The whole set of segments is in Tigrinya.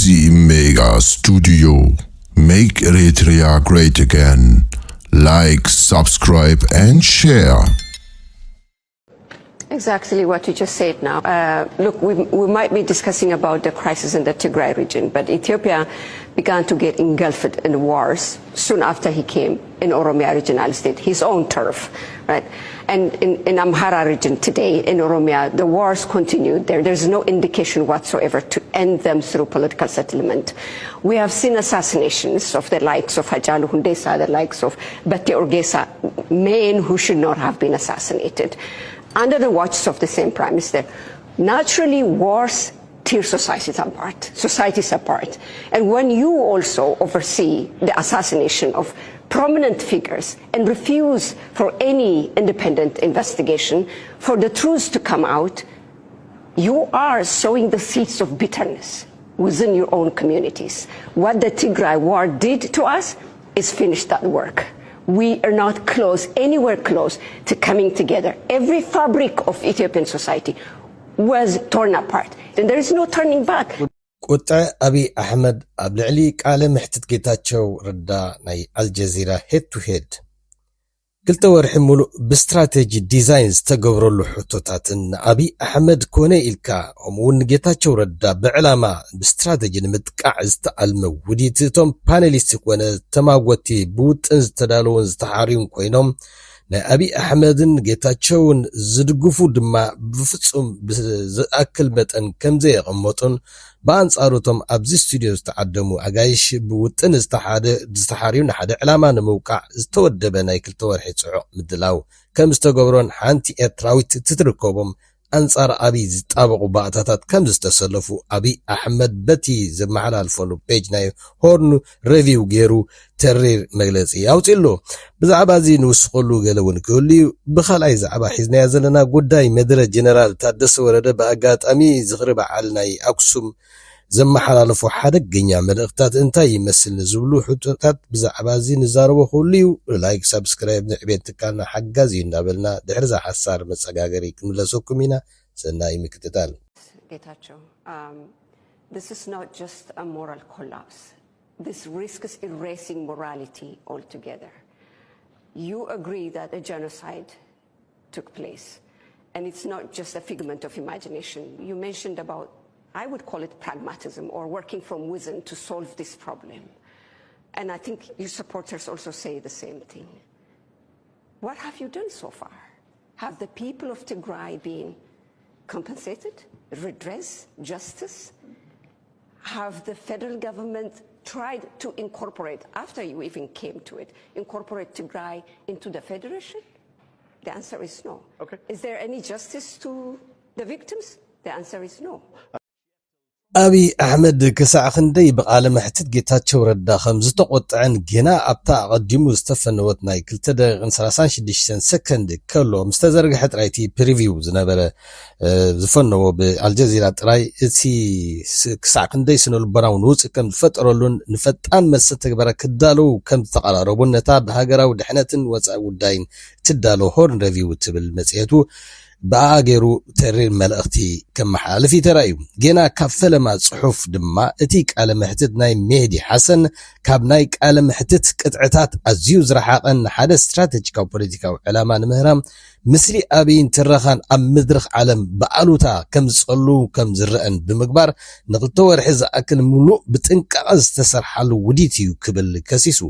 Easy Mega Studio. Make Eritrea great again. Like, subscribe and share. Exactly what you just said now. Look, we might be discussing about the crisis in the Tigray region, but Ethiopia began to get engulfed in wars soon after he came in Oromia regional state, his own turf, right? And in Amhara region today, in Oromia, the wars continued there. There's no indication whatsoever to end them through political settlement. We have seen assassinations of the likes of Hajalu Hundesa, the likes of Bati Orgesa, men who should not have been assassinated, under the watches of the same prime minister. Naturally, wars tear societies apart. And when you also oversee the assassination of prominent figures and refuse for any independent investigation for the truth to come out, you are sowing the seeds of bitterness within your own communities. What the Tigray war did to us is finish that work. We are not anywhere close to coming together. Every fabric of Ethiopian society was torn apart, and there is no turning back. ቁጣዕ አብይ አሕመድ ኣብ ልዕሊ ቃለ ምሕትት ጌታቸው ረዳ ናይ አልጀዚራ ሄድ ቱ ሄድ ክልተ ወርሒ ሙሉእ ብስትራቴጂ ዲዛይን ዝተገብረሉ ሕቶታትን አብይ አሕመድ ኮነ ኢልካ ከምኡውን ጌታቸው ረዳ ብዕላማ ብስትራቴጂ ንምጥቃዕ ዝተኣልመ ውዲት እቶም ፓነሊስት ኮነ ተማጎቲ ብውጥን ዝተዳለውን ዝተሓርዩን ኮይኖም ናይ አብይ አሕመድን ጌታቸውን ዝድግፉ ድማ ብፍጹም ብዝኣክል መጠን ከምዘ የቐመጡን በአንጻሩቶም ኣብዚ ስቱዲዮ ዝተዓደሙ አጋይሽ ብውጥን ዝተሓርዩ ሓደ ዕላማ ንምውቃዕ ዝተወደበ ናይ ክልተ ወርሒ ጽዑቕ ምድላው ከም ዝተገብሮን ሓንቲ ኤርትራዊት ትትርከቦም አንጻር አብይ ዝጣበቁ ባእታታት ከም ዝተሰለፉ አብይ አሕመድ በቲ ዘመሓላልፈሉ ፔጅ ናይ ሆርን ሪቪው ገይሩ ተሪር መግለጺ ያውፅሉ ብዛዕባ እዚ ንውስኸሉ ገለውን ክህልዩ ብኻልኣይ ዛዕባ ሒዝናያ ዘለና ጉዳይ መድረ ጀነራል ታደሰ ወረደ በአጋጣሚ ዝኽሪ በዓል ናይ አክሱም ዘመሓላልፎ ሓደገኛ መልእኽታት እንታይ ይመስል ዝብሉ ሕቶታት ብዛዕባ እዚ ንዛረቦ ክህልዩ ላይክ ሰብስክራይብ ንዕቤት ትካልና ሓጋዝ እዩ እንዳበልና ድሕሪ ዛ ሓሳር መፀጋገሪ ክንምለሰኩም ኢና ሰናይ ምክትታል ጌታቸው this is not just a moral collapse. This risks erasing morality altogether. You agree that a genocide took place, and it's not just a figment of imagination. You mentioned about, I would call it pragmatism, or working from within to solve this problem. And I think your supporters also say the same thing. What have you done so far? Have the people of Tigray been compensated, redress, justice? Have the federal government tried to incorporate, after you even came to it, incorporate Tigray into the federation? The answer is no. Okay. Is there any justice to the victims? The answer is no. አብይ አሕመድ ክሳዕ ክንደይ ብቃለ ምሕትት ጌታቸው ረዳ ከም ዝተቆጥዐን ገና ኣብታ ቀዲሙ ዝተፈነወት ናይ 2 ደቂቃን 36 ሰከንድ ከሎ ምስተዘርግሐ ጥራይቲ ፕሪቪው ዝነበረ ዝፈነዎ ብአልጀዚራ ጥራይ እቲ ክሳዕ ክንደይ ስነልቦናውን ውፅእ ከም ዝፈጠረሉን ንፈጣን መልሲ ተግባራ ክዳለው ከም ዝተቀራረቡን ነታ ብሃገራዊ ድሕነትን ወፃኢ ጉዳይን ትዳለው ሆርን ሪቪው ትብል መጽሔቱ በአገሩ ተሪር መልእኽቲ ከመሓላልፍ ይተራዩ ገና ካብ ፈለማ ጽሑፍ ድማ እቲ ቃለ ምሕትት ናይ ሜህዲ ሐሰን ካብ ናይ ቃለ ምሕትት ቅጥዕታት ኣዝዩ ዝረሓቐን ሓደ ስትራቴጂካዊ ፖለቲካዊ ዕላማ ንምህራም ምስሊ አብይን ትረኻን ኣብ ምድርኽ ዓለም በአሉታ ከም ዝጸሉ ከም ዝረአን ብምግባር ንክልተ ወርሒ ዝኣክል ሙሉእ ብጥንቃቐ ዝተሰርሓሉ ውዲት እዩ ክብል ከሲሱ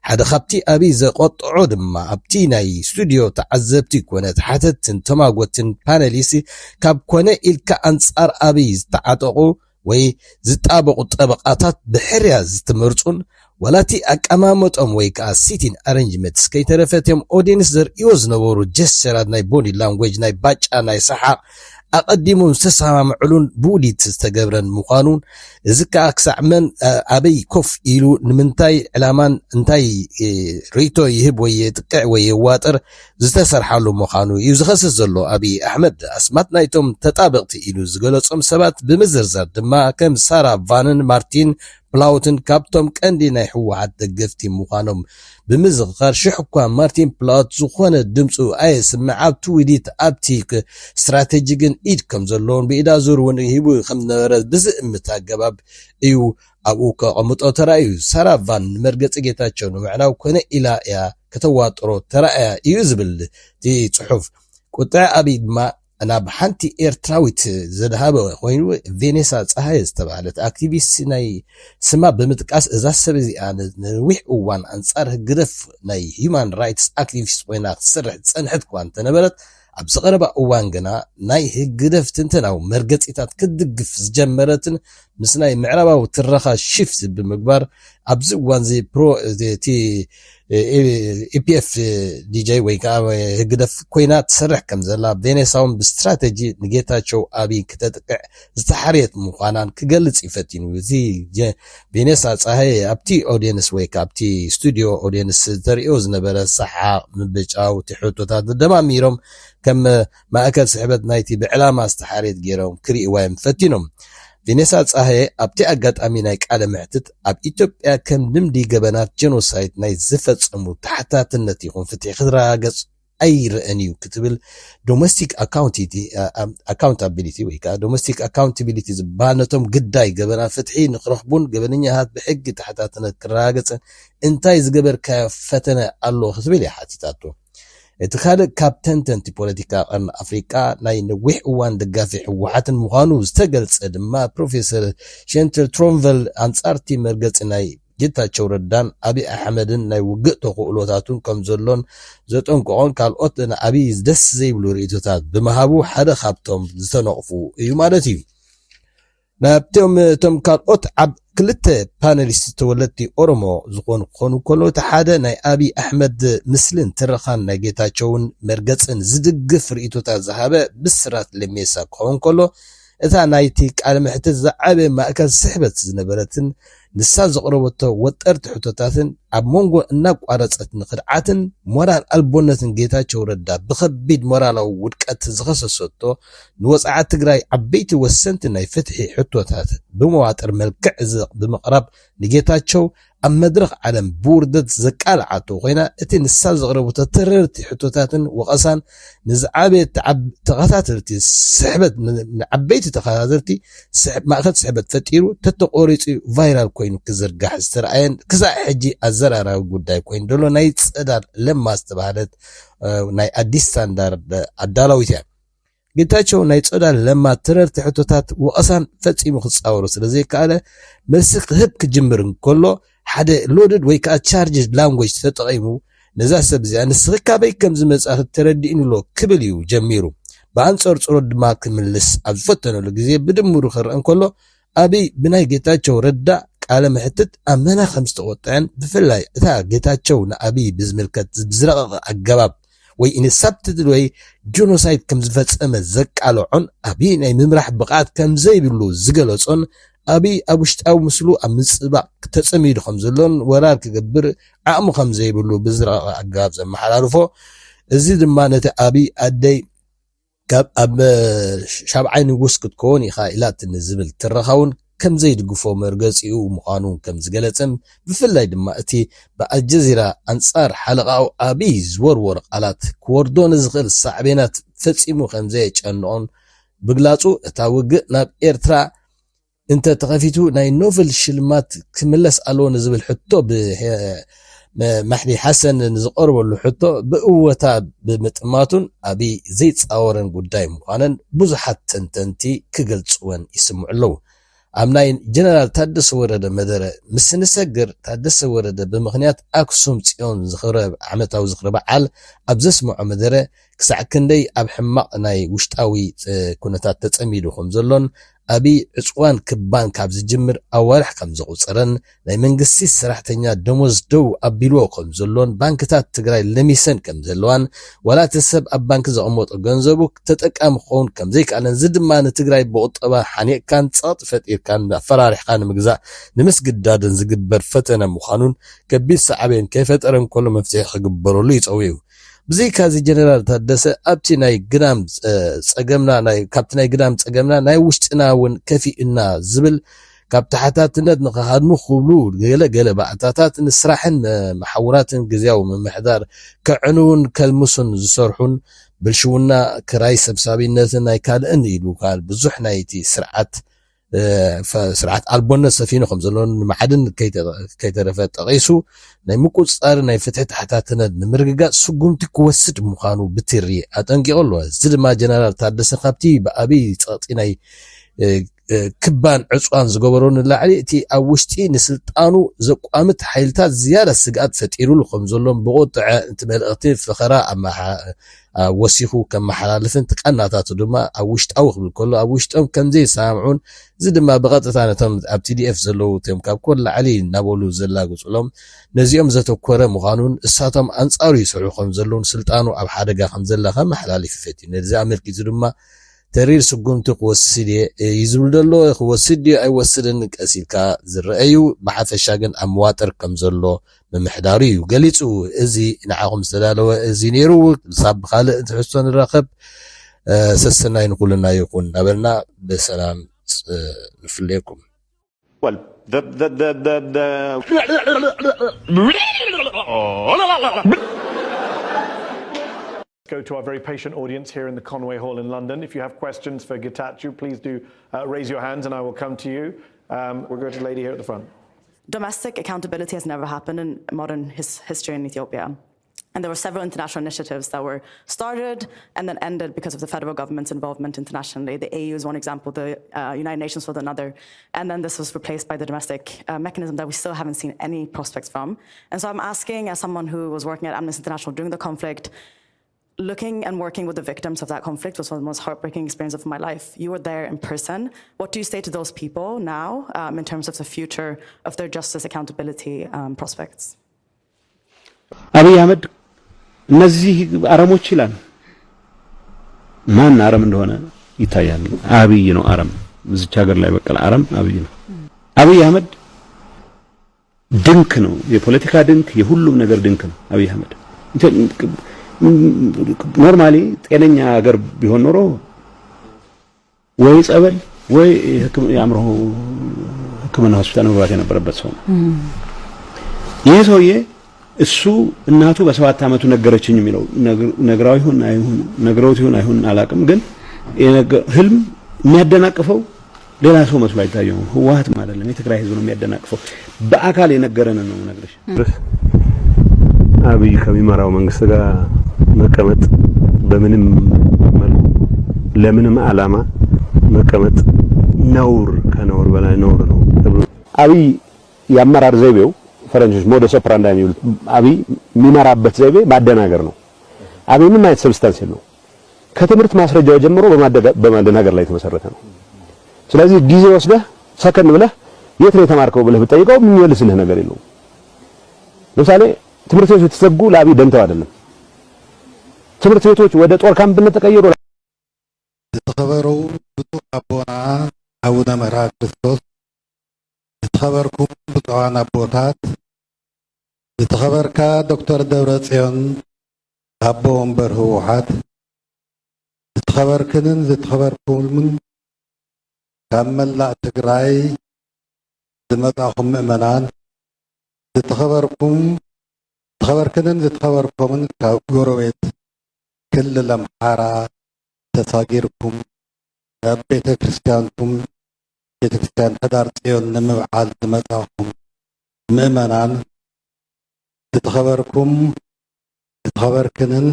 ሓደ ካብቲ አብይ ዘቆጥዖ ድማ ኣብቲ ናይ ስቱዲዮ ተዓዘብቲ ኮነት ሓተትን ተማጎትን ፓነሊስት ካብ ኮነ ኢልካ አንጻር አብይ ዝተዓጠቁ ወይ ዝጣበቁ ጠበቃታት ብሕርያ ዝተመርጹን ወላቲ አቀማመጦም ወይ ከዓ ሲቲን አሬንጅመንትስ ከይተረፈትዮም ኦዲየንስ ዘርእዮ ዝነበሩ ጀስቸራት ናይ ቦዲ ላንጉዌጅ ናይ ባጫ ናይ ሰሓቅ አቀዲሙን ዝተሰማምዕሉን ብውዲት ዝተገብረን ምዃኑን እዚ ከዓ ክሳዕ መን አብይ ኮፍ ኢሉ ንምንታይ ዕላማን እንታይ ሪቶ ይህብ ወይ ጥቅዕ ወይ ዋጥር ዝተሰርሓሉ ምዃኑ እዩ ዝኸስስ ዘሎ አብይ አሕመድ ኣስማት ናይቶም ተጣበቕቲ ኢሉ ዝገለጾም ሰባት ብምዝርዛር ድማ ከም ሳራ ቫንን ማርቲን ፕላውትን ካብቶም ቀንዲ ናይ ሕወሓት ደገፍቲ ምዃኖም ብምዝኻር ሽሕ እኳ ማርቲን ፕላውት ዝኾነ ድምፁ ኣየስምዕ ኣብቲ ውዲት ኣብቲ ስትራቴጂክን ኢድ ከም ዘለዎን ብኢዳ ዙር እውን ሂቡ ከም ዝነበረ ብዝእምት ኣገባብ እዩ ኣብኡ ከቐምጦ ተራእዩ። ሳራ ቫን ንመርገፂ ጌታቸው ንምዕናው ኮነ ኢላ እያ ከተዋጥሮ ተራእያ እዩ ዝብል እቲ ጽሑፍ። ቁጥዕ ኣብይ ድማ ናብ ሓንቲ ኤርትራዊት ዘድሃበ ኮይኑ ቬኔሳ ፀሃይ ዝተባሃለት ኣክቲቪስት ናይ ስማ ብምጥቃስ እዛ ሰብ እዚኣ ንዊሕ እዋን ኣንጻር ህግደፍ ናይ ሂውማን ራይትስ ኣክቲቪስት ኮይና ክትሰርሕ ፀንሐት እኳ እንተነበረት ኣብ ዝቐረባ እዋን ግና ናይ ህግደፍ ትንተናዊ መርገፂታት ክድግፍ ዝጀመረትን ምስ ናይ ምዕራባዊ ትረኻ ሽፍት ብምግባር ኣብዚ እዋን ዚ ኢፒኤፍ ዲጄ ወይ ከዓ ህግደፍ ኮይና ትሰርሕ ከም ዘላ ቬኔሳውን ብስትራቴጂ ንጌታቸው ኣብይ ክተጥቅዕ ዝተሓርየት ምዃናን ክገልጽ ይፈቲኑ። እዚ ቬኔሳ ፀሃይ ኣብቲ ኦዲየንስ ወይ ከዓ ኣብቲ ስቱድዮ ኦዲየንስ ተሪኦ ዝነበረ ሰሓቕ ምብጫው ትሕቶታት ደማሚሮም ከም ማእከል ስሕበት ናይቲ ብዕላማ ዝተሓርየት ገይሮም ክርእይዋዮም ፈቲኖም። ቬኔሳ ፀሃይ ኣብቲ ኣጋጣሚ ናይ ቃለ ምሕትት ኣብ ኢትዮጵያ ከም ልምዲ ገበናት ጀኖሳይድ ናይ ዝፈጸሙ ታሕታትነት ይኹን ፍትሒ ክትረጋገጽ ኣይርአን እዩ ክትብል ዶሜስቲክ ኣካውንታቢሊቲ ወይ ከዓ ዶሜስቲክ ኣካውንታቢሊቲ ዝበሃል ነቶም ግዳይ ገበና ፍትሒ ንክረኽቡን ገበነኛታት ብሕጊ ታሕታትነት ክረጋገጽን እንታይ ዝገበርካዮ ፈተነ ኣሎ ክትብል እያ ሓቲታቶ። እቲ ካልእ ካብ ተንተንቲ ፖለቲካ ቀርኒ ኣፍሪቃ ናይ ነዊሕ እዋን ደጋፊ ሕወሓትን ምዃኑ ዝተገልጸ ድማ ፕሮፌሰር ሸንተል ትሮንቨል ኣንጻርቲ መርገፂ ናይ ጌታቸው ረዳን ኣብይ ኣሕመድን ናይ ውግእ ተኽእሎታቱን ከም ዘሎን ዘጠንቅቖን ካልኦት ንኣብይ ደስ ዘይብሉ ርእቶታት ብምሃቡ ሓደ ካብቶም ዝተነቕፉ እዩ ማለት እዩ። ናብቶም ካልኦት ዓብ ክልተ ፓነሊስት ተወለድቲ ኦሮሞ ዝኾኑ ክኾኑ ከሎ እቲ ሓደ ናይ ኣብይ ኣሕመድ ምስልን ትረኻን ናይ ጌታቸውን መርገፅን ዝድግፍ ርእቶታት ዝሃበ ብስራት ለሜሳ ክኸውን ከሎ እታ ናይቲ ቃለ ምሕትት ዝዓበየ ማእከል ስሕበት ዝነበረትን ንሳ ዘቕረበቶ ወጠርቲ ሕቶታትን ኣብ መንጎ እናቋረፀት ንኽድዓትን ሞራል ኣልቦነትን ጌታቸው ረዳ ብከቢድ ሞራላዊ ውድቀት ዝኸሰሰቶ ንወፃዓት ትግራይ ዓበይቲ ወሰንቲ ናይ ፍትሒ ሕቶታት ብመዋጥር መልክዕ ብምቕራብ ንጌታቸው ኣብ መድረኽ ዓለም ብውርደት ዘቃልዓቶ ኮይና እቲ ንሳ ዘቕረበቶ ተረርቲ ሕቶታትን ወቐሳን ንዝዓበየ ተኸታተልቲ ስሕበት ንዓበይቲ ተኸታተልቲ ማእከል ስሕበት ፈጢሩ ተተቆሪፁ ቫይራል ኮይኑ ክዝርጋሕ ዝተረኣየን ክሳዕ ሕጂ ኣዘራራቢ ጉዳይ ኮይኑ ደሎ ናይ ፀዳል ለማ ዝተባሃለት ናይ ኣዲስ ስታንዳርድ ኣዳላዊት እያ። ጌታቸው ናይ ፀዳል ለማ ተረርቲ ሕቶታት ወቐሳን ፈፂሙ ክፃወሩ ስለዘይከኣለ መልሲ ክህብ ክጅምር እንከሎ ሓደ ሎድድ ወይ ከዓ ቻርጅድ ላንጉጅ ተጠቒሙ ነዛ ሰብ እዚኣ ንስኽካበይ ከም ዝመፅእ ተረዲእንሎ ክብል እዩ ጀሚሩ። ብኣንጻር ፀሮ ድማ ክምልስ ኣብ ዝፈተነሉ ግዜ ብድምሩ ክርአ እንከሎ ኣብይ ብናይ ጌታቸው ረዳ ቃለ ምሕትት ኣብ መና ከም ዝተቆጥዐን ብፍላይ እታ ጌታቸው ንኣብይ ብዝምልከት ብዝረቐቐ ኣገባብ ወይ ኢንሰፕትድ ወይ ጆኖሳይድ ከም ዝፈጸመ ዘቃልዖን ኣብይ ናይ ምምራሕ ብቕዓት ከም ዘይብሉ ዝገለጾን ኣብይ ኣብ ውሽጣዊ ምስሉ ኣብ ምፅባቕ ተጸሚዱ ከም ዘሎን ወራር ክገብር ዓቕሙ ከም ዘይብሉ ብዝረቐቐ ኣገባብ ዘመሓላልፎ እዚ ድማ ነቲ ኣብይ ኣደይ ኣብ ሻብዓይ ንጉስ ክትከውን ኢኻ ኢላት ንዝብል ትረኻውን ከም ዘይድግፎ መርገፂኡ ምዃኑ ከም ዝገለጸም ብፍላይ ድማ እቲ ብኣልጀዚራ ኣንጻር ሓለቓው ኣብይ ዝወርወር ቃላት ክወርዶ ንዝኽእል ሳዕቤናት ፈፂሙ ከም ዘየጨንቖን ብግላጹ እታ ውግእ ናብ ኤርትራ እንተ ተኸፊቱ ናይ ኖቨል ሽልማት ክምለስ ኣለዎ ንዝብል ሕቶ ማሕዲ ሓሰን ንዝቐርበሉ ሕቶ ብእወታ ብምጥማቱን ኣብይ ዘይፃወረን ጉዳይ ምዃነን ብዙሓት ተንተንቲ ክገልጽወን ይስምዑ ኣለዉ። ኣብ ናይ ጀነራል ታደሰ ወረደ መደረ ምስ ንሰግር ታደሰ ወረደ ብምኽንያት ኣክሱም ጽዮን ዓመታዊ ዝኽሪ በዓል ኣብ ዘስምዖ መደረ ክሳዕ ክንደይ ኣብ ሕማቕ ናይ ውሽጣዊ ኩነታት ተጸሚዱ ከም ዘሎን ኣብይ ዕፅዋን ክባን ካብ ዝጅምር ኣዋርሕ ከም ዘቑፅረን ናይ መንግስቲ ሰራሕተኛ ደሞዝ ደው ኣቢልዎ ከም ዘሎን ባንክታት ትግራይ ለሚሰን ከም ዘለዋን ወላተ ሰብ ኣብ ባንኪ ዘቐመጦ ገንዘቡ ተጠቃሚ ክኸውን ከም ዘይከኣለን እዚ ድማ ንትግራይ ብቁጠባ ሓኒቕካን ፀቕጢ ፈጢርካን ኣፈራሪሕካ ንምግዛእ ንምስግዳድን ዝግበር ፈተነ ምዃኑን ከቢድ ሳዕቤን ከይፈጠረን ከሎ መፍትሒ ክግበረሉ ይፀውዩ። ብዘይካዚ ጀነራል ታደሰ ኣብቲ ናይ ግዳም ፀገምና ካብቲ ናይ ግዳም ፀገምና ናይ ውሽጥና እውን ከፊእና ዝብል ካብ ተሓታትነት ንኸሃድሙ ክብሉ ገለ ባዕታታት ንስራሕን መሓውራትን ግዝያዊ ምምሕዳር ክዕንውን ከልምሱን ዝሰርሑን ብልሽውና ክራይ ሰብሳቢነትን ናይ ካልእን ኢሉ ካል ብዙሕ ናይቲ ስርዓት ኣልቦነት ሰፊኑ ከም ዘሎ ንመዓድን ከይተረፈ ጠቂሱ ናይ ምቁፅፃር ናይ ፍትሒ ተሓታትነት ንምርግጋፅ ስጉምቲ ክወስድ ምዃኑ ብትሪ ኣጠንቂቑ ኣሎ። እዚ ድማ ጀነራል ታደሰ ካብቲ ብኣብይ ፀቕጢ ናይ ክባን ዕፅዋን ዝገበሮ ንላዕሊ እቲ ኣብ ውሽጢ ንስልጣኑ ዘቋምት ሓይልታት ዝያዳ ስግኣት ፈጢሩሉ ከም ዘሎም ብቁጥዐ እቲ መልእኽቲ ፍኸራ ወሲኹ ከመሓላልፍን ትቀናታቱ ድማ ኣብ ውሽጣዊ ክብል ከሎ ኣብ ውሽጦም ከምዘይ ሰምዑን እዚ ድማ ብቐጥታ ነቶም ኣብ TDF ዘለው ቶም ካብ ኮል ላዕሊ እናበሉ ዘላግፅሎም ነዚኦም ዘተኮረ ምዃኑን እሳቶም ኣንጻሩ ይስርሑ ከም ዘለውን ስልጣኑ ኣብ ሓደጋ ከም ዘላ ከመሓላልፍ ፈቲ ነዚ ኣመልኪቱ ድማ ተሪር ስጉምቲ ክወስድ ይዝብል ዘሎ ክወስድ ኣይወስድን ቀሲልካ ዝረአዩ ብሓፈሻ ግን ኣብ መዋጥር ከም ዘሎ ምምሕዳሩ እዩ ገሊጹ። እዚ ንዓኹም ዝተዳለወ እዚ ነይሩ ሳብ ካልእ ትሕዝቶ ንራኸብ ሰሰናይ ንኩልና ይኹን ነበልና በሰላም ንፍለየኩም። Go to our very patient audience here in the Conway Hall in London. If you have questions for Getachew, please do raise your hands and I will come to you. We'll go to the lady here at the front. Domestic accountability has never happened in modern history in Ethiopia. And there were several international initiatives that were started and then ended because of the federal government's involvement internationally. The AU is one example, the United Nations was another. And then this was replaced by the domestic mechanism that we still haven't seen any prospects from. And so I'm asking, as someone who was working at Amnesty International during the conflict, looking and working with the victims of that conflict was one of the most heartbreaking experiences of my life. You were there in person. What do you say to those people now in terms of the future of their justice accountability prospects? አብይ አህመድ እነዚህ አረሞች ይላል ማን አረም እንደሆነ ይታያል። አብይ ነው አረም። እዚች ሀገር ላይ በቀለ አረም አብይ ነው። አብይ አህመድ ድንክ ነው። የፖለቲካ ድንክ፣ የሁሉም ነገር ድንክ ነው አብይ አህመድ። ኖርማሊ ጤነኛ ሀገር ቢሆን ኖሮ ወይ ጸበል ወይ የአእምሮ ሕክምና ሆስፒታል መግባት የነበረበት ሰው ነው። ይህ ሰውዬ እሱ እናቱ በ7 ዓመቱ ነገረችኝ የሚለው ነግራው ይሁን አይሁን ነግረውት ይሁን አይሁን አላውቅም፣ ግን ህልም የሚያደናቅፈው ሌላ ሰው መስሎ አይታየውም። ህወሓት ማለት ነው የትግራይ ህዝብ ነው የሚያደናቅፈው። በአካል የነገረን ነው ነግረሽ አብይ ከሚመራው መንግስት ጋር መቀመጥ በምንም መልኩ ለምንም ዓላማ መቀመጥ ነውር ከነውር በላይ ነውር ነው። አብይ ያመራር ዘይቤው ፈረንጆች ሞደስ ኦፕራንዳ የሚሉት አብይ የሚመራበት ዘይቤ ማደናገር ነው። አብይ ምን ማለት ሰብስታንስ ነው? ከትምህርት ማስረጃው ጀምሮ በማደናገር ላይ የተመሰረተ ነው። ስለዚህ ጊዜ ወስደህ ሰከን ብለህ የት ነው የተማርከው ብለህ ብትጠይቀው የሚመልስልህ ነገር የለውም። ለምሳሌ ትምህርት ቤቶች ተዘጉ፣ ለአብይ ደንተው አይደለም። ትምህርት ቤቶች ወደ ጦር ካምፕነት ተቀየሩ። የተከበሩ ብፁዕ አቦና አቡነ መርዓ ክርስቶስ፣ የተከበርኩም ብፁዓን አቦታት፣ የተከበርካ ዶክተር ደብረጽዮን አቦ ወንበር ህወሓት፣ የተከበርክንን ዝተከበርኩምን ካብ መላእ ትግራይ ዝመጻኹም ምእመናን፣ ዝተኸበርክንን ዝተኸበርኩምን ካብ ጎረቤት ክልል ኣምሓራ ተሳጊርኩም ኣብ ቤተ ክርስቲያንኩም ቤተ ክርስቲያን ሕዳር ጽዮን ንምብዓል ዝመጻኹም ምእመናን፣ ዝተኸበርክንን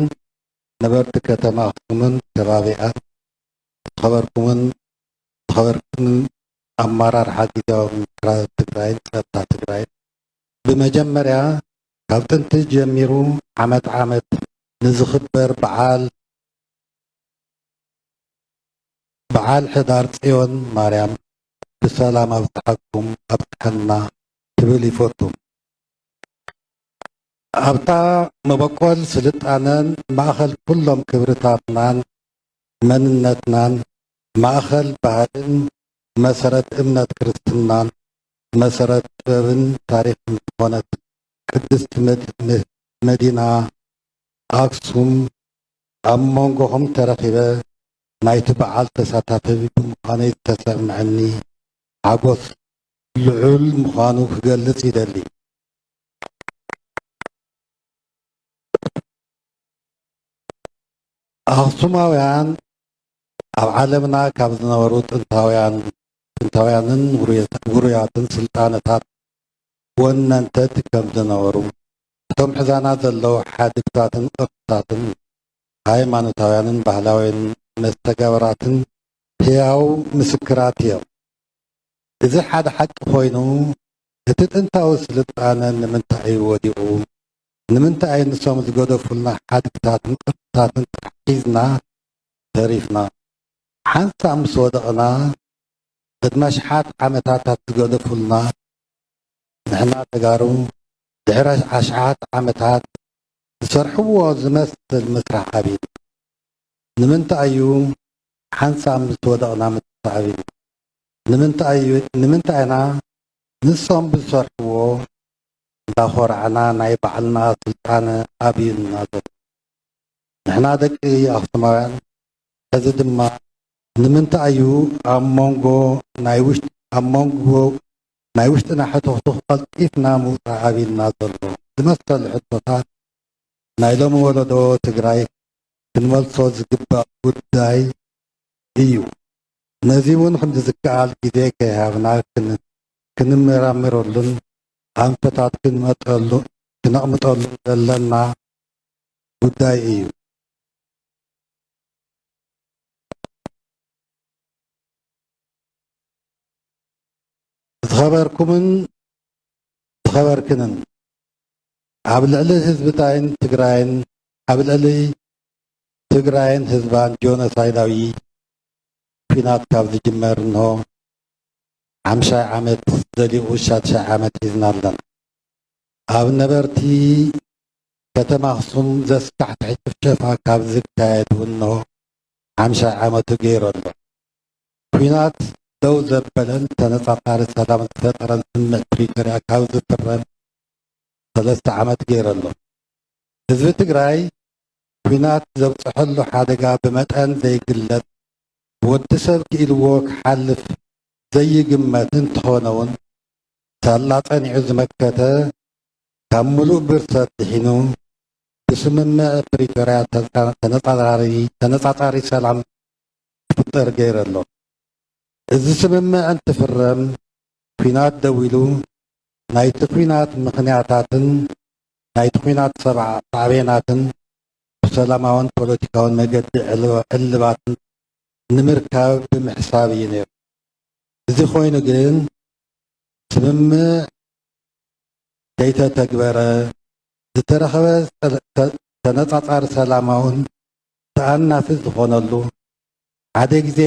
ነበርቲ ከተማ ኣኽሱምን ከባቢኣን ዝተኸበርክንን ኣመራርሓ ጊዜያዊ ምክራት ትግራይን ጸጥታ ትግራይን በመጀመሪያ ካብ ጥንቲ ጀሚሩ ዓመት ንዝኽበር በዓል ሕዳር ጽዮን ማርያም ብሰላም ኣብፅሓኩም ኣብፅሐና ክብል ይፈቱ። ኣብታ መበቆል ስልጣነን ማእኸል ኩሎም ክብርታትናን መንነትናን ማእኸል ባህልን መሰረት እምነት ክርስትናን መሰረት ጥበብን ታሪክን ዝኾነት ቅድስት መዲና ኣክሱም ኣብ መንጎኹም ተረኺበ ናይቲ በዓል ተሳታፊ ብምዃነይ ዝተሰምዐኒ ሓጎስ ልዑል ምዃኑ ክገልጽ ይደሊ ኣኽሱማውያን ኣብ ዓለምና ካብ ዝነበሩ ጥንታውያንን ውሩያትን ስልጣነታት ወነንተት ከም ዝነበሩ እቶም ሕዛና ዘለዉ ሓድግታትን ቅርፅታትን ሃይማኖታውያንን ባህላውያን መስተጋብራትን ሕያው ምስክራት እዮም እዚ ሓደ ሓቂ ኮይኑ እቲ ጥንታዊ ስልጣነ ንምንታይ እዩ ወዲቑ ንምንታይ ንሶም ዝገደፉልና ሓድግታትን ቅርፅታትን ሒዝና ተሪፍና ሓንሳ ምስ ወደቕና ቅድመ ሽሓት ዓመታት ዝገደፉልና ንሕና ተጋሩ ድሕሪ ሽሓት ዓመታት ዝሰርሕዎ ዝመስል ምስራሕ ዓቢድ ንምንታይ እዩ ሓንሳ ምስ ወደቕና ምትሳዕቢ ንምንታይ ኢና ንሶም ብዝሰርሕዎ እንዳኾርዓና ናይ ባዕልና ስልጣነ ኣብዩና ዘሎ ንሕና ደቂ ኣኽሱማውያን ሕዚ ድማ ንምንታይ እዩ ኣብ መንጎ ናይ ውሽጥና ሕቶኽቶ ቀልጢፍና ምውፃእ ኣብዩና ዘሎ ዝመሰሉ ሕቶታት ናይ ሎሚ ወለዶ ትግራይ ክንመልሶ ዝግባእ ጉዳይ እዩ ነዚ እውን ክንዝከኣል ግዜ ከይሃብና ክንመራምረሉን ኣንፈታት ክነቕምጠሉ ዘለና ጉዳይ እዩ ዝኸበርክንን ኣብ ልዕሊ ህዝብታይን ትግራይን ኣብ ልዕሊ ትግራይን ህዝባን ጆኖሳይዳዊ ኩናት ካብ ዝጅመር እንሆ 50 ዓመት ዘሊቑ 6 ዓመት ሒዝና ኣለና ኣብ ነበርቲ ከተማ ኣኽሱም ዘስካሕክሕ ጭፍጨፋ ካብ ዝካየድ እንሆ 50 ዓመቱ ገይሩ ኣሎ ኩናት ደው ዘበለን ተነጻጻሪ ሰላም ዝፈጠረን ስምዕ ፕሪቶርያ ካብ ዝፍረም 3 ዓመት ገይሩ ኣሎ ህዝቢ ትግራይ ኩናት ዘብፅሐሉ ሓደጋ ብመጠን ዘይግለጥ ወዲ ሰብ ክኢልዎ ክሓልፍ ዘይግመት እንተኾነ እውን ሳላ ጸኒዑ ዝመከተ ካብ ሙሉእ ብርሰት ድሒኑ ብስምምዕ ፕሪቶርያ ተነጻጻሪ ሰላም ክፍጠር ገይሩ ኣሎ እዚ ስምምዕ እንትፍረም ኩናት ደው ኢሉ ናይቲ ኩናት ምኽንያታትን ናይቲ ኩናት ሳዕቤናትን ብሰላማውን ፖለቲካውን መገዲ ዕልባትን ንምርካብ ብምሕሳብ እዩ ነይሩ እዚ ኮይኑ ግን ስምምዕ ከይተተግበረ ዝተረኸበ ተነጻጻሪ ሰላማውን ተኣናፊ ዝኾነሉ ሓደ ግዜ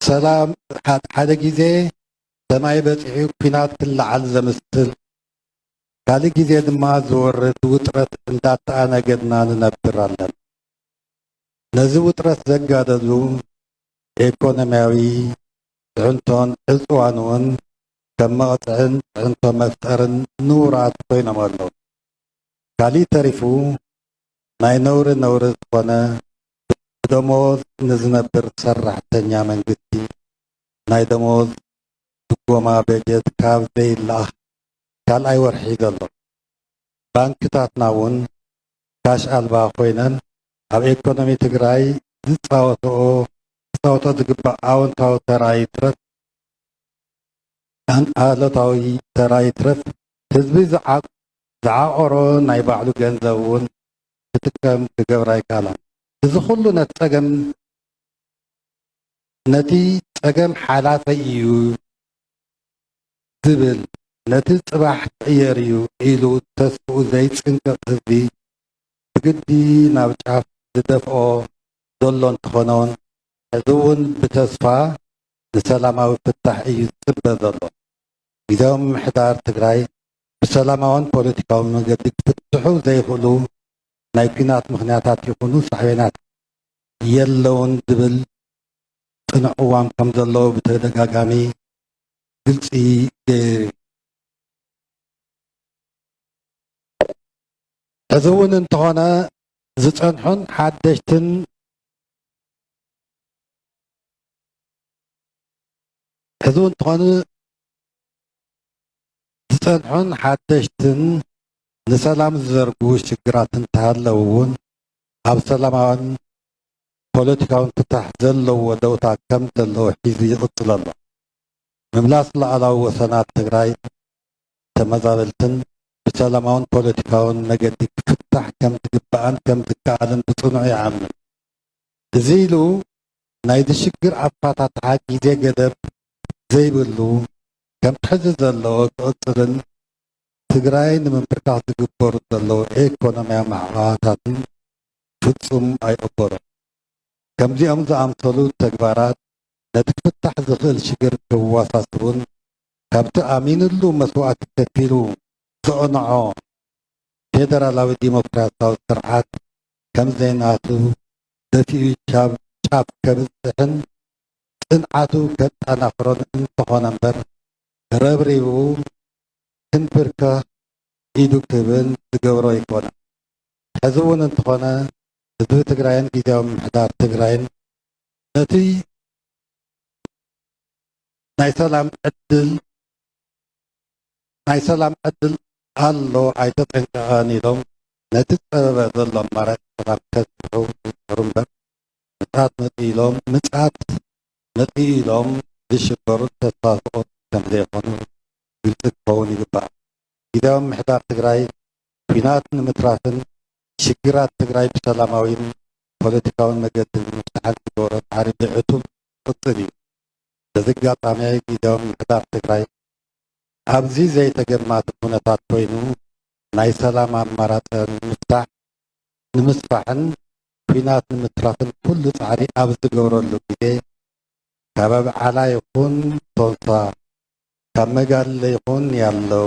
ሰላም ሓደ ግዜ ሰማይ በፂሑ ኩናት ክለዓል ዘምስል ካልእ ግዜ ድማ ዝወርድ ውጥረት እንዳተኣነገድና ንነብር ኣለና ነዚ ውጥረት ዘጋደሉ ኢኮኖምያዊ ፅዕንቶን ዕፅዋን እውን ከም መቕፅዕን ፅዕንቶ መፍጠርን ንውራት ኮይኖም ኣለዉ ካልእ ተሪፉ ናይ ነውሪ ዝኾነ ደሞዝ ንዝነብር ሰራሕተኛ መንግስቲ ናይ ደሞዝ ድጎማ በጀት ካብ ዘይለኣኽ ካልኣይ ወርሒ ዘሎ ባንክታትና እውን ካሽ ኣልባ ኮይነን ኣብ ኢኮኖሚ ትግራይ ዝፃወቶ ዝግባእ ኣወንታዊ ተራይ ትረፍ ህዝቢ ዝዓቆሮ ናይ ባዕሉ ገንዘብ እውን ክጥቀም ክገብራ ይከኣላን እዚ ኩሉ ነቲ ፀገም ሓላፈ እዩ ዝብል ነቲ ፅባሕ ቅየር እዩ ኢሉ ተስፍኡ ዘይፅንቅቕ ህዝቢ ብግዲ ናብ ጫፍ ዝደፍኦ ዘሎ እንትኾነ እውን ሕዚ እውን ብተስፋ ንሰላማዊ ፍታሕ እዩ ዝፅበ ዘሎ ጊዜያዊ ምምሕዳር ትግራይ ብሰላማውን ፖለቲካውን መንገዲ ክፍትሑ ዘይኽእሉ ናይ ኩናት ምኽንያታት ይኹኑ ሳዕቤናት የለውን ዝብል ፅኑዕ እዋም ከም ዘለዎ ብተደጋጋሚ ግልፂ ገይሩ ሕዚ እውን እንተኾነ ዝፀንሑን ሓደሽትን ሕዝውን ትኾኑ ዝጸንሑን ሓደሽትን ንሰላም ዝዘርግቡ ሽግራትን እንተሃለዉ እውን ኣብ ሰላማውን ፖለቲካውን ፍታሕ ዘለዎ ደውታት ከም ዘለዎ ሒዙ ይቕጽል ኣሎ። ምምላስ ላዕላዊ ወሰናት ትግራይ ተመዛበልትን ብሰላማውን ፖለቲካውን መገዲ ክፍታሕ ከም ዝግባአን ከም ዝከኣልን ብጽኑዕ ይኣምን። እዚ ኢሉ ናይ ዝሽግር ኣፋታትሓ ግዜ ገደብ ዘይብሉ ከም ትሕዚ ዘለዎ ክቕጽልን ትግራይ ንምምብርካኽ ዝግበሩ ዘለዉ ኢኮኖምያዊ ማዕቐባታትን ፍጹም ኣይቕበሮም። ከምዚኦም ዝኣምሰሉ ተግባራት ነቲ ክፍታሕ ዝኽእል ሽግር ክወሳስቡን ካብቲ ኣሚንሉ መስዋዕቲ ከፊሉ ዘቕንዖ ፌደራላዊ ዲሞክራሲያዊ ስርዓት ከም ዘይናቱ ደፊኡ ጫፍ ከብፅሕን ጽንዓቱ ከጠናክሮን እንተኾነ እምበር ረብሪቡ ክንብርከኽ ኢዱ ክብል ዝገብሮ ይኮነ። ሕዚ እውን እንተኾነ ህዝቢ ትግራይን ጊዜያዊ ምምሕዳር ትግራይን ነቲ ናይ ሰላም ዕድል ኣሎ ኣይተጠንቀቐን ኢሎም ነቲ ፀበበ ዘሎ ኣማራጭ ሰላም ከስሑ ዝፅሩ እምበር ምፅዓት መፂ ኢሎም ዝሽበሩ ተስፋ ዝቆርጡ ከም ዘይኮኑ ግልፂ ክኸውን ይግባእ። ጊዜያዊ ምምሕዳር ትግራይ ኩናት ንምትራፍን ሽግራት ትግራይ ብሰላማዊን ፖለቲካውን መገዲ ንምፍታሕን ዝገበሮ ፃዕሪ ብዕቱብ ቅፅል እዩ። በዚ ኣጋጣሚ ጊዜያዊ ምምሕዳር ትግራይ ኣብዚ ዘይተገማቲ ኩነታት ኮይኑ ናይ ሰላም ኣማራፂ ንምስፋሕን ኩናት ንምትራፍን ኩሉ ፃዕሪ ኣብ ዝገብረሉ ግዜ ካብ ኣብዓላ ይኹን ቶንሳ ካብ መጋለ ይኹን ያለው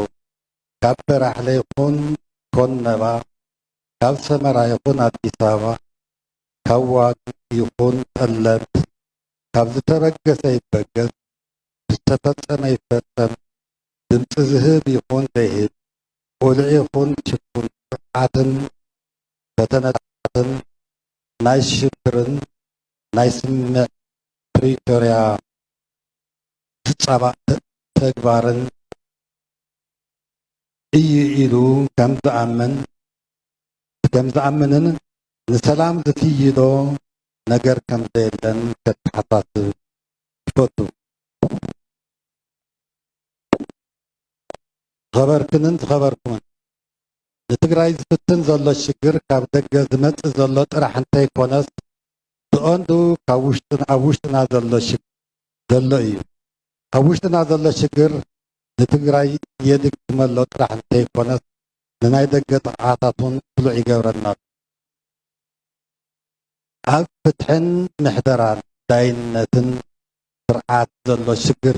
ካብ በራሕለ ይኹን ኮነባ ካብ ሰመራ ይኹን ኣዲስ ኣበባ ካብ ዋግ ይኹን ጠለምት ካብ ዝተበገሰ ይበገስ ዝተፈጸመ ይፈጸም ድምፂ ዝህብ ይኹን ዘይህብ ቁልዕ ይኹን ችኩን ስርዓትን ፈተነታትን ናይ ሽብርን ናይ ስምዕ ፕሪቶርያ ተግባርን እዩ ኢሉ ከም ዝኣምንን ንሰላም ዝፍይዶ ነገር ከም ዘየለን ከተሓሳስብ ይፈቱ። ዝኸበርኩምን ንትግራይ ዝፍትን ዘሎ ሽግር ካብ ደገ ዝመጽእ ዘሎ ጥራሕ እንተይኮነስ ብቐንዱ ኣብ ውሽጥና ዘሎ እዩ። ኣብ ውሽጥና ዘሎ ሽግር ንትግራይ የድግመሎ ጥራሕ እንተይኮነስ ንናይ ደገ ጥቕዓታት እውን ብሉዕ ይገብረና። ኣብ ፍትሕን ምሕደራን ዳይነትን ስርዓት ዘሎ ሽግር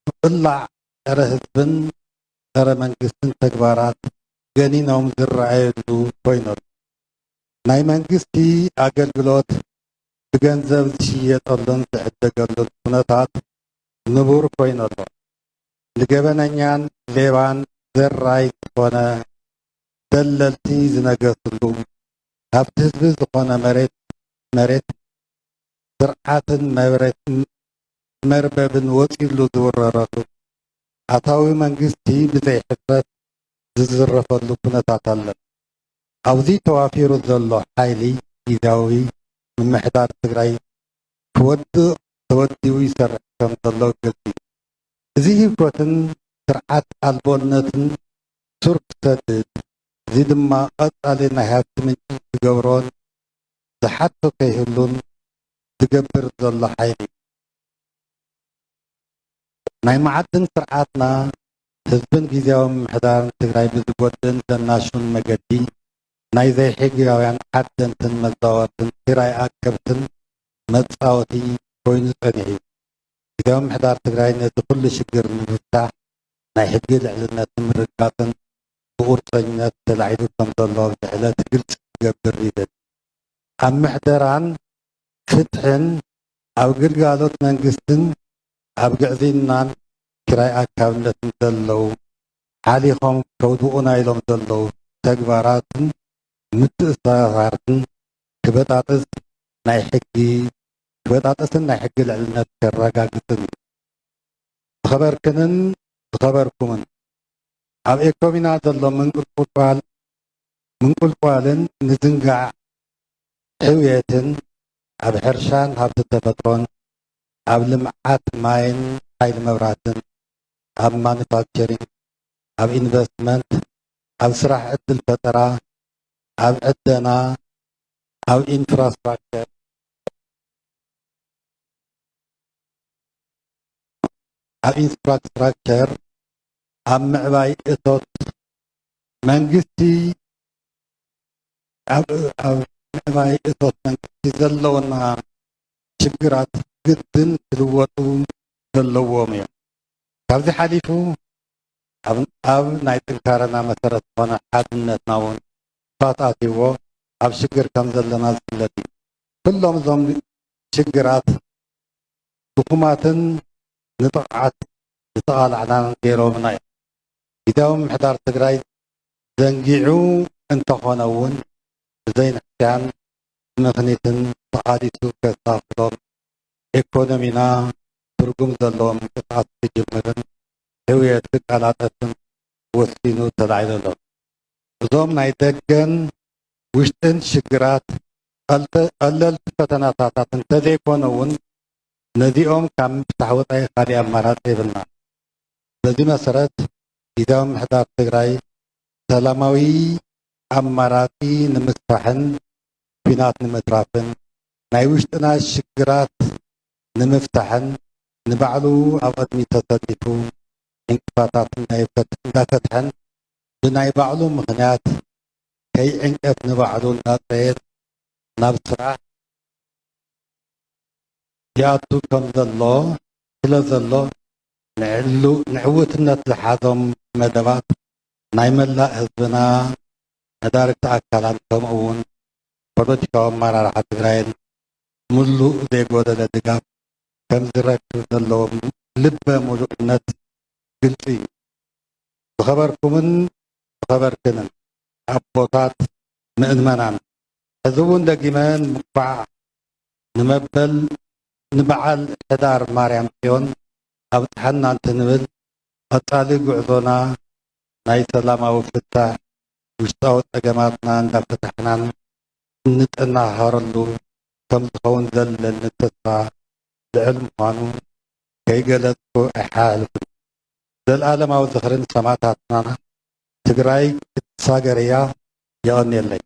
ብቕላዕ ፀረ ህዝብን ፀረ መንግስትን ተግባራት ገኒኖም ዝረኣየሉ ኮይኖም ናይ መንግስቲ ኣገልግሎት ብገንዘብ ዝሽየጠሉን ዝዕደገሉን ኩነታት ንቡር ኮይነሎ ንገበነኛን ሌባን ዘራይ ዝኾነ ደለልቲ ዝነገስሉ ካብቲ ህዝቢ ዝኾነ መሬት ስርዓትን መርበብን ወፂሉ ዝውረረሉ ኣታዊ መንግስቲ ብዘይ ሕፍረት ዝዝረፈሉ ኩነታት ኣሎ። ኣብዚ ተዋፊሩ ዘሎ ሓይሊ ጊዜያዊ ምምሕዳር ትግራይ ክወድቕ ተወዲኡ ይሰርሕ ከም ዘሎ ግልፂ እዩ። እዚ ህውከትን ስርዓት ኣልቦነትን ሱር ክሰድድ እዚ ድማ ቀጻሊ ናይ ሃብቲ ምንጪ ዝገብሮን ዝሓቶ ከይህሉን ዝገብር ዘሎ ሓይሊ ናይ መዓድን ስርዓትና ህዝብን ጊዜያዊ ምምሕዳርን ትግራይ ብዝጎድን ዘናሹን መገዲ ናይ ዘይሕጋውያን ዓደንትን መዛወርትን ትግራይ ኣቀብትን መፃወቲ ኮይኑ ፀኒሑ እዩ። ጊዜያዊ ምምሕዳር ትግራይ ነቲ ኩሉ ሽግር ንምፍታሕ ናይ ሕጊ ልዕልነትን ምርጋፅን ብቁርፀኝነት ተላዒሉ ከም ዘሎ ብዕለት ግልፂ ዝገብር ይደል። ኣብ ምሕደራን ፍትሕን ኣብ ግልጋሎት መንግስትን ኣብ ግዕዝናን ኪራይ ኣካብነትን ዘለው ሓሊኾም ከውድቑና ኢሎም ዘለው ተግባራትን ምትእስሳርን ክበጣጥስን ናይ ሕጊ ልዕልነት ከረጋግፅን እዩ። خبركنن بخبركمن ኣብ ኢኮኖሚና ዘሎ ምንቁልቋልን ንዝንጋዕ ሕውየትን ኣብ ሕርሻን ሃብቲ ተፈጥሮን ኣብ ልምዓት ማይን ሓይሊ መብራህትን ኣብ ማኑፋክቸሪንግ ኣብ ኢንቨስትመንት ኣብ ስራሕ ዕድል ፈጠራ ኣብ ዕደና ኣብ ኢንፍራስትራክቸር ኣብ ምዕባይ እቶት መንግስቲ ኣብ ምዕባይ እቶት መንግስቲ ዘለውና ሽግራት ግድን ክልወጡ ዘለዎም እዮም ካብዚ ሓሊፉ ኣብ ናይ ጥንካረና መሰረት ዝኾነ ሓድነትና እውን ተኣታትዎ ኣብ ሽግር ከም ዘለና ዝፍለጥ እዩ ኩሎም እዞም ሽግራት ድኹማትን ንጥቕዓት ዝተቓላዕና ገይሮምና እዮም ጊዜያዊ ምምሕዳር ትግራይ ዘንጊዑ እንተኾነ እውን ብዘይንሕስያን ምኽኒትን ተቓዲሱ ከሳኽሎም ኢኮኖሚና ትርጉም ዘለዎም ምንቅስቓስ ክጅምርን ህውየት ክቀላጠፍን ወሲኑ ተላዒሉ ኣሎ እዞም ናይ ደገን ውሽጥን ሽግራት ቀለልቲ ፈተናታት እንተዘይኮነ እውን ነዚኦም ካብ ምፍታሕ ወፃኢ ካሊእ ኣማራፂ የብልና በዚ መሰረት ጊዜያዊ ምምሕዳር ትግራይ ሰላማዊ ኣማራፂ ንምስፋሕን ኩናት ንምትራፍን ናይ ውሽጥና ሽግራት ንምፍታሕን ንባዕሉ ኣብ ቅድሚ ተሰሊፉ ዕንቅፋታት እንዳፈትሐን ብናይ ባዕሉ ምክንያት ከይዕንቀፍ ንባዕሉ እንዳፀየት ናብ ስራሕ ይኣቱ ከም ዘሎ ስለ ዘሎ ንዕውትነት ዝሓዞም መደባት ናይ መላእ ህዝብና መዳርግቲ ኣካላት ከምኡ እውን ፖለቲካዊ ኣመራርሓ ትግራይን ሙሉእ ዘይጎደለ ድጋፍ ከም ዝረክብ ዘለዎም ልበ ሙሉእነት ግልፂ እዩ ብኸበርኩምን ብኸበርክንን ኣቦታት ምእመናን ሕዚ እውን ደጊመን ምኩዓዕ ንመበል ንበዓል ሕዳር ማርያም ጽዮን ኣብፅሐና እንትንብል ቀጻሊ ጉዕዞና ናይ ሰላማዊ ፍታሕ ውሽጣዊ ፀገማትና እንዳፈታሕናን እንጠናኸረሉ ከም ዝኸውን ዘለኒ ተስፋ ልዕል ምዃኑ ከይገለፅኩ ኣይሓልፍን ዘለኣለማዊ ዝኽርን ሰማዕታትና ትግራይ ክትሳገር እያ የቐኒየለይ